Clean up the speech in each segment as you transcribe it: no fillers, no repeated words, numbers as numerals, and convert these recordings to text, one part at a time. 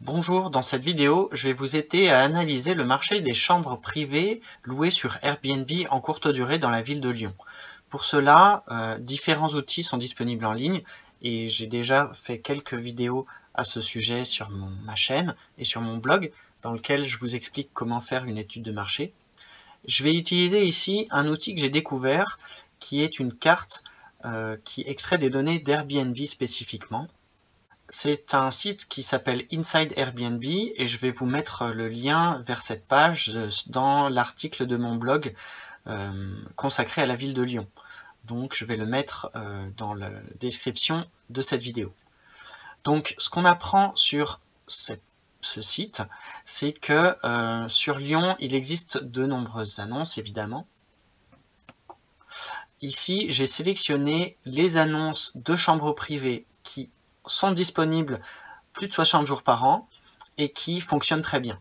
Bonjour, dans cette vidéo, je vais vous aider à analyser le marché des chambres privées louées sur Airbnb en courte durée dans la ville de Lyon. Pour cela, différents outils sont disponibles en ligne et j'ai déjà fait quelques vidéos à ce sujet sur ma chaîne et sur mon blog dans lequel je vous explique comment faire une étude de marché. Je vais utiliser ici un outil que j'ai découvert qui est une carte qui extrait des données d'Airbnb spécifiquement. C'est un site qui s'appelle Inside Airbnb et je vais vous mettre le lien vers cette page dans l'article de mon blog consacré à la ville de Lyon. Donc je vais le mettre dans la description de cette vidéo. Donc ce qu'on apprend sur ce site, c'est que sur Lyon, il existe de nombreuses annonces évidemment. Ici, j'ai sélectionné les annonces de chambres privées qui sont disponibles plus de 60 jours par an et qui fonctionnent très bien.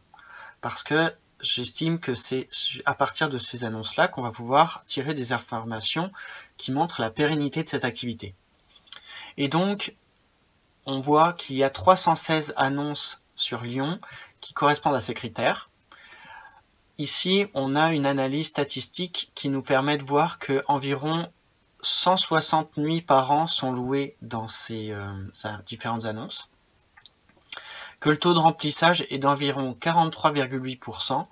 Parce que j'estime que c'est à partir de ces annonces-là qu'on va pouvoir tirer des informations qui montrent la pérennité de cette activité. Et donc, on voit qu'il y a 316 annonces sur Lyon qui correspondent à ces critères. Ici, on a une analyse statistique qui nous permet de voir que environ 160 nuits par an sont louées dans ces différentes annonces, que le taux de remplissage est d'environ 43,8%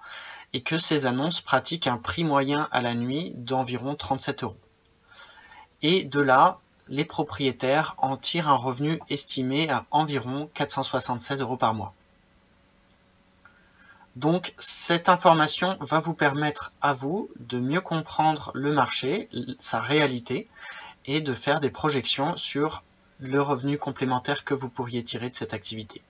et que ces annonces pratiquent un prix moyen à la nuit d'environ 37 €. Et de là, les propriétaires en tirent un revenu estimé à environ 476 € par mois. Donc cette information va vous permettre à vous de mieux comprendre le marché, sa réalité, et de faire des projections sur le revenu complémentaire que vous pourriez tirer de cette activité.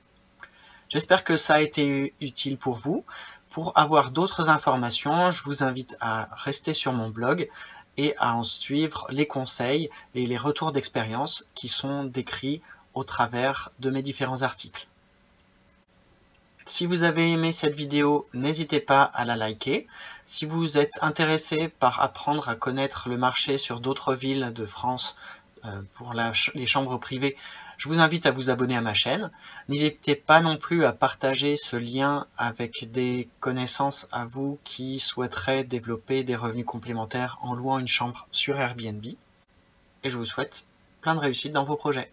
J'espère que ça a été utile pour vous. Pour avoir d'autres informations, je vous invite à rester sur mon blog et à en suivre les conseils et les retours d'expérience qui sont décrits au travers de mes différents articles. Si vous avez aimé cette vidéo, n'hésitez pas à la liker. Si vous êtes intéressé par apprendre à connaître le marché sur d'autres villes de France pour les chambres privées, je vous invite à vous abonner à ma chaîne. N'hésitez pas non plus à partager ce lien avec des connaissances à vous qui souhaiteraient développer des revenus complémentaires en louant une chambre sur Airbnb. Et je vous souhaite plein de réussite dans vos projets.